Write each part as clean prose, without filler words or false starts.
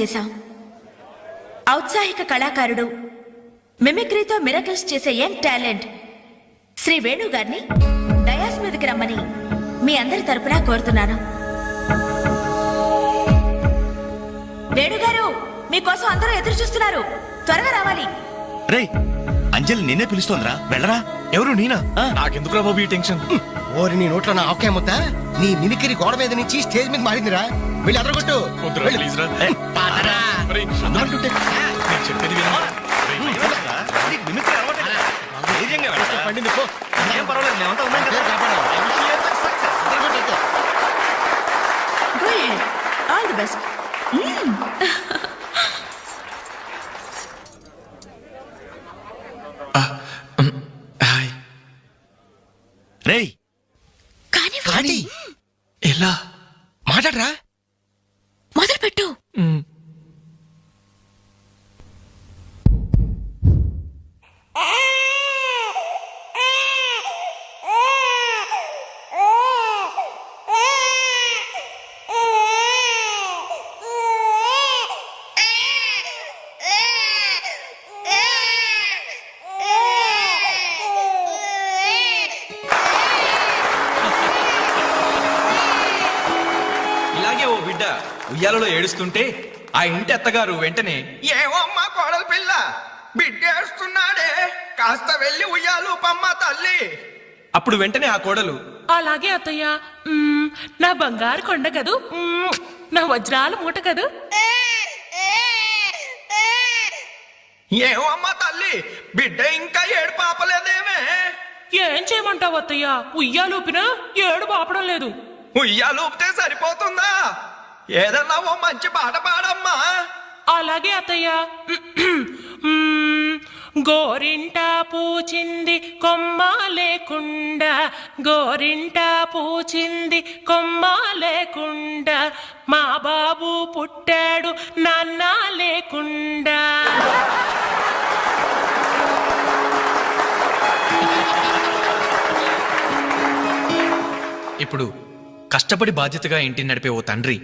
చేశాం. ఔత్సాహిక కళాకారుడు, మిమిక్రీతో మిరకల్స్ చేసే యంగ్ టాలెంట్ శ్రీ వేణు గారిని డయాస్ మీదకి రమ్మని మీ అందరి తరపున కోరుతున్నాను. వేణుగారు, మీకోసం అందరూ ఎదురు చూస్తున్నారు, త్వరగా రావాలి. రే, అంజలి నిన్నే పిలుస్తోందిరా, వెళ్ళరా. ఎవరు నేనా? నాకెందుకురా బాబు ఈ టెన్షన్? ఓరి నీ నోట్లో నా ఆవకాయ ముద్ద నీ మిమిక్రీ గోడ మీద నుంచి స్టేజ్ మీద మారిందిరా. వెళ్ళి అదరగొట్టు. ప్లీజ్ రా. నేను చెప్పేది విను. మిమిక్రీ అలవాటే కదా. ధైర్యంగా వెళ్ళరా. పండింది పో. ఏం పర్వాలేదు, మేమంతా ఉన్నాం కదా. Go ahead. All the best. Hi. రేయ్, కానీ ఎలా మాట్లాడరా. మొదలుపెట్టు. ఇలాగే ఓ బిడ్డ ఉయ్యాలలో ఏడుస్తుంటే ఆ ఇంటి అత్తగారు వెంటనే, ఏవో అమ్మా కోడలు పిల్ల బిడ్డ ఏడుస్తున్నాడే, కాస్త వెళ్ళి ఉయ్యాలు పమ్మ తల్లి. అప్పుడు వెంటనే ఆ కోడలు, అలాగే అత్తయ్య, నా బంగారు కొండ కదూ, నా వజ్రాల మూట కదూ. ఏవో అమ్మా తల్లి బిడ్డ ఇంకా ఏడు పాపలేదేమే. ఏం చేయమంటావు అత్తయ్య, ఉయ్యాలూపినా ఏడు పాపడం లేదు. ఉయ్యాలు ఊపితే సరిపోతుందా? ఏదన్నా ఓ మంచి పాట పాడమ్మా. అలాగే అత్తయ్య. గోరింట పూచింది కొమ్మ లేకుండా, గోరింట పూచింది కొమ్మ లేకుండా, మా బాబు పుట్టాడు నాన్న లేకుండా. ఇప్పుడు కష్టపడి బాధ్యతగా ఇంటిని నడిపే ఓ తండ్రి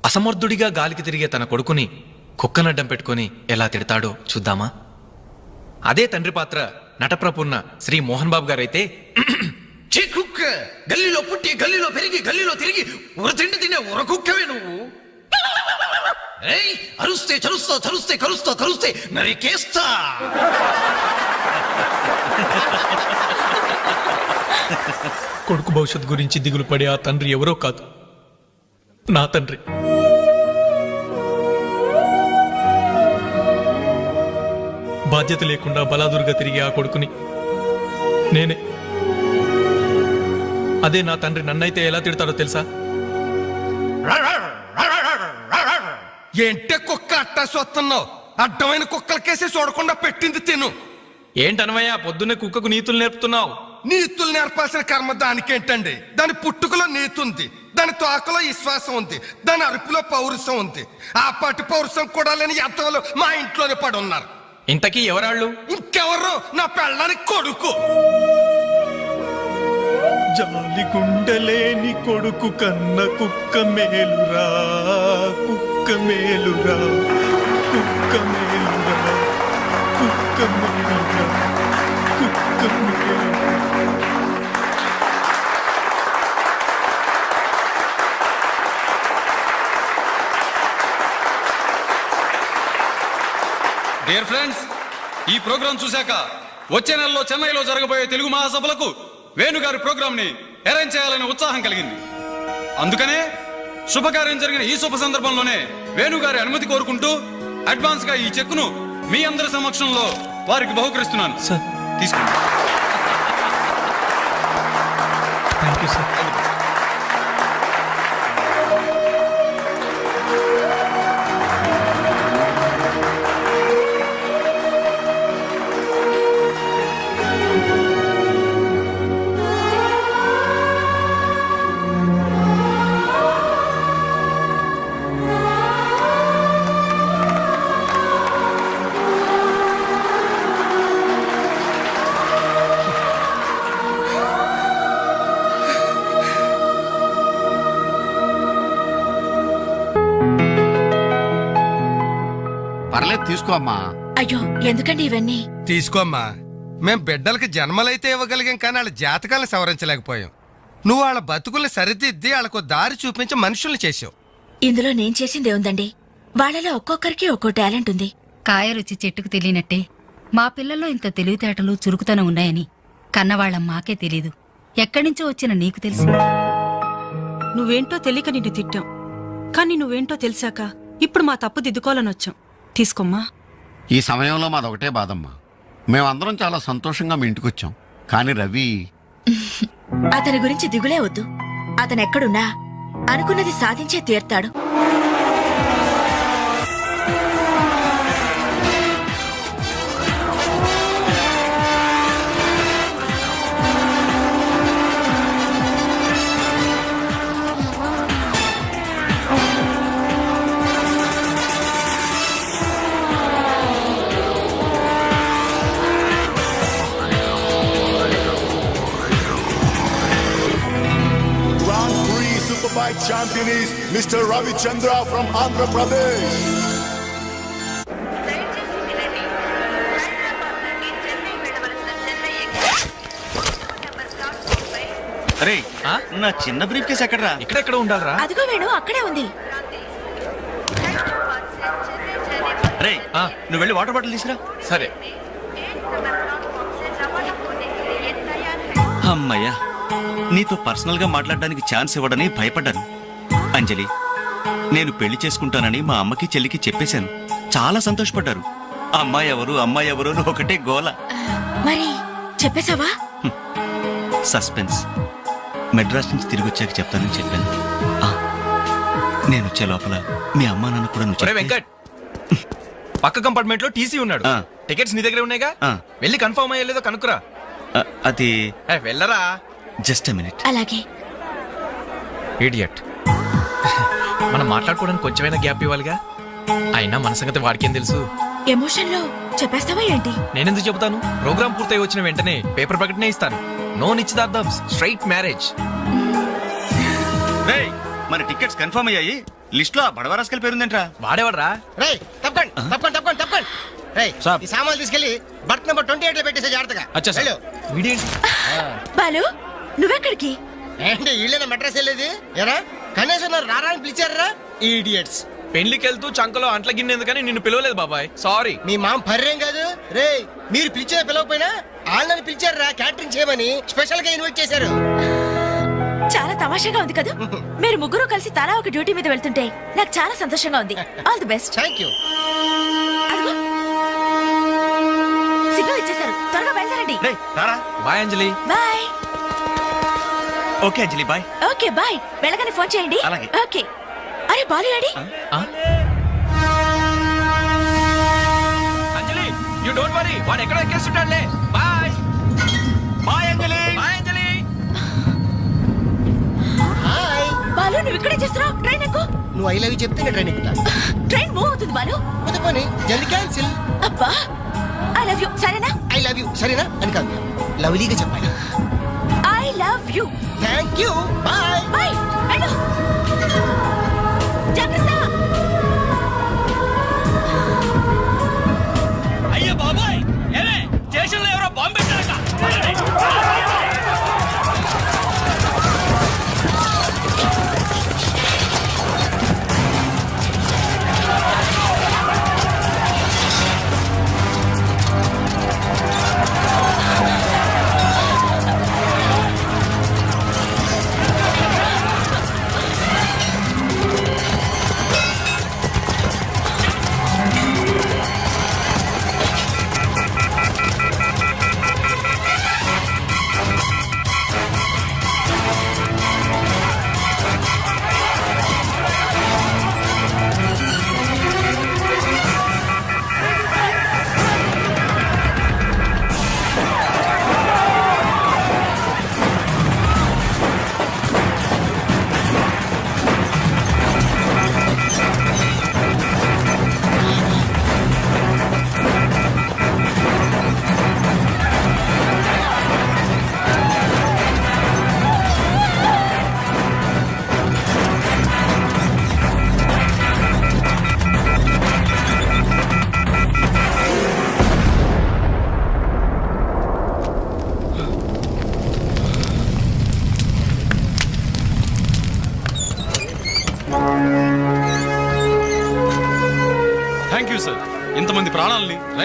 అసమర్థుడిగా గాలికి తిరిగే తన కొడుకుని కుక్కనడ్డం పెట్టుకుని ఎలా తిడతాడో చూద్దామా? అదే తండ్రి పాత్ర నటప్రపూర్ణ శ్రీ మోహన్ బాబు గారైతే, కుక్క గల్లీలో పుట్టి గల్లీలో పెరిగి గల్లీలో తిరిగి ఉరతిండి తినే ఉరకుక్కవే నువ్వు. అరుస్తే చరుస్తా చరుస్తే కరుస్తా కరుస్తే నరికేస్తా. కొడుకు భవిష్యత్ గురించి దిగులు పడే ఆ తండ్రి ఎవరో కాదు, నా తండ్రి. బాధ్యత లేకుండా బలాదురుగా తిరిగే ఆ కొడుకుని నేనే. అదే నా తండ్రి నన్నైతే ఎలా తిడతాడో తెలుసా? ఏంటే కుక్క అట్టా సొస్తున్నావు? అడ్డమైన కుక్కలకేసి చూడకుండా పెట్టింది తిను. ఏంటనవయ్యా పొద్దున్నే కుక్కకు నీతులు నేర్పుతున్నావు? నీతులు నేర్పాల్సిన కర్మ దానికేంటండి? దాని పుట్టుకలో నీతి ఉంది, దాని తోకలో విశ్వాసం ఉంది, దాని అరుపులో పౌరుషం ఉంది. ఆ పాటి పౌరుషం కూడా లేని ఎంతలో మా ఇంట్లోనే పడి ఉన్నారు. ఇంతకీ ఎవరాళ్ళు? ఇంకెవరు? నా పెళ్ళానికి కొడుకు. జాలి గుండెలేని కొడుకు కన్న కుక్క మేలురా, కుక్క మేలురా, కుక్క మేలురా, కుక్క మేలురా, కుక్క మేలురా. డియర్ ఫ్రెండ్స్, ఈ ప్రోగ్రాం చూశాక వచ్చే నెలలో చెన్నైలో జరగబోయే తెలుగు మహాసభలకు వేణుగారి ప్రోగ్రాం ని అరేంజ్ చేయాలనే ఉత్సాహం కలిగింది. అందుకనే శుభకార్యం జరిగిన ఈ శుభ సందర్భంలోనే వేణుగారి అనుమతి కోరుకుంటూ అడ్వాన్స్ గా ఈ చెక్కును మీ అందరి సమక్షంలో వారికి బహుకరిస్తున్నాను. సార్ తీసుకోండి. Thank you sir. పర్లేదు తీసుకో అమ్మా. అయ్యో ఎందుకండి ఇవన్నీ? తీసుకోమ్మా. మేం బిడ్డలకి జన్మలైతే ఇవ్వగలిగాం కానీ వాళ్ళ జాతకాలను సవరించలేకపోయాం. నువ్వు వాళ్ళ బతుకుల్ని సరిదిద్ది వాళ్ళకు దారి చూపించి మనుషుల్ని చేసావు. ఇందులో నేను చేసిందే ఉందండి. వాళ్ళలో ఒక్కొక్కరికి ఒక్కో టాలెంట్ ఉంది. కాయ రుచి చెట్టుకు తెలియనట్టే మా పిల్లల్లో ఇంత తెలివితేటలు చురుకుతనం ఉన్నాయని కన్నవాళ్ళం మాకే తెలీదు. ఎక్కడ్నుంచో వచ్చిన నీకు తెలుసు. నువ్వేంటో తెలియక నిన్ను తిట్టాం, కానీ నువ్వేంటో తెలిసాక ఇప్పుడు మా తప్పు దిద్దుకోవాలని వచ్చాం. తీసుకోమ్మా. ఈ సమయంలో మాదొకటే బాధమ్మా. మేమందరం చాలా సంతోషంగా మీ ఇంటికి వచ్చాం, కానీ రవి అతని గురించి దిగులే వద్దు. అతను ఎక్కడున్నా అనుకున్నది సాధించే తీర్తాడు. Superbike champion is Mr. Ravi Chandra from Andhra Pradesh. రే ఆ? నా చిన్న బ్రీఫ్ కేసు ఎక్కడరా? ఎక్కడెక్కడ ఉండాలరా? అదిగో వేణు అక్కడే ఉంది. రే ఆ. నువ్వు వెళ్ళి వాటర్ బాటిల్ తీసురా. సరే. అమ్మయ్యా, నీతో పర్సనల్ గా మాట్లాడడానికి ఛాన్స్ ఇవ్వడని భయపడ్డాను. అంజలి, నేను పెళ్లి చేసుకుంటానని మా అమ్మకి చెల్లికి చెప్పేశాను. చాలా సంతోషపడ్డారు. అమ్మాయి ఎవరు అని ఒకటే గోల. మరి చెప్పేశావా? సస్పెన్స్. మెడ్రాస్ నుంచి తిరిగి వచ్చాక చెప్తానని చెప్పాను. ఆ, నేను వచ్చే లోపల మీ అమ్మా నాన్న కూడా నువ్వు ఒరే చెప్తే- వెంకట్, పక్క కంపార్ట్మెంట్ లో టీసీ ఉన్నాడు. ఆ. టికెట్స్ నీ దగ్గర ఉన్నాయిగా? ఆ. వెళ్ళి కన్ఫర్మ్ అయ్యలేదో కనుక్కురా. అది వెళ్ళరా. Just a minute. అలాగే. ఇడియట్. మనం మాట్లాడుకోవడానికి కొంచెమైనా గ్యాప్ ఇవ్వాలిగా. అయినా మన సంగతి వాడికేం తెలుసు? ఎమోషన్ లో చెప్పేస్తావా ఏంటి? నేనెందుకు చెబుతాను? ప్రోగ్రామ్ పూర్తయి వచ్చిన వెంటనే పేపర్ ప్రకటనే ఇస్తాను. నో నిశ్చితార్థం, స్ట్రైట్ మ్యారేజ్. రేయ్, మన టికెట్స్ కన్ఫర్మ్ అయ్యాయి. లిస్ట్ లో బడవరాస్కల్ పేరుందేంట్రా? వాడేవాడ్రా? రేయ్ తప్పకండి తప్పకండి తప్పకండి తప్పకండి. రేయ్ సాబ్. ఈ సామాన్లు తీసుకెళ్లి బర్త్ నెంబర్ 28 లో పెట్టేసే జాగ్రత్తగా. అచ్చా సార్. వెళ్ళు. వీడేంటి? బాలు నువ్వెక్కడికి? ఏంటి వీళ్ళైనా మెడ్రస్ వెళ్ళేది? ఎరా కనీసం నన్ను రారాని పిలిచారా? ఈడియట్స్. పెళ్లికి వెళ్తూ చంకలో అంట్ల గిన్నె ఎందుకని నిన్ను పిలవలేదు బాబాయ్. సారీ. మీ మామ పర్రేం కాదు. రేయ్ మీరు పిలిచినా పిలవకపోయినా వాళ్ళని పిలిచారా క్యాటరింగ్ చేయమని స్పెషల్ గా ఇన్వైట్ చేశారు. చాలా తమాషాగా ఉంది కదా. మీరు ముగ్గురు కలిసి తలా ఒక డ్యూటీ మీద వెళ్తుంటే నాకు చాలా సంతోషంగా ఉంది. All the best. Thank you. Signal ఇచ్చేశారు, త్వరగా బయలుదేరండి. రేయ్ రారా. Bye Anjali. Bye. Okay Anjali, bye. Okay bye. వెళ్ళగానే ఫోన్ చేయండి. అలాగే. ఓకే. అరే బాలు ఏడి? ఆ? Anjali, you don't worry. వాడు ఎక్కడ ఎక్కేస్తుంటాడులే. Bye. Bye Anjali. Bye Anjali. Hi. Balu నువ్వు ఇక్కడే చేస్తున్నావు? ట్రైన్ ఎక్కు. నువ్వు ఐ లవ్ యూ చెప్తే నేను ట్రైన్ ఎక్కుతా. ట్రైన్ మూవ్ అవుతుంది బాలు. వద్దు పోనీ జల్ది క్యాన్సిల్. అబ్బా ఐ లవ్ యూ. సరేనా? ఐ లవ్ యూ సరేనా అని కాదు, లవ్లీగా చెప్పాలి. I love you. Thank you. Bye. Bye. వెళ్ళు. జాగ్రత్త. అయ్యో బాబాయ్, ఏమే స్టేషన్ లో ఎవరో బాంబు పెట్టారట. Thank you sir. ఇంతమంది ప్రాణాలని రైలు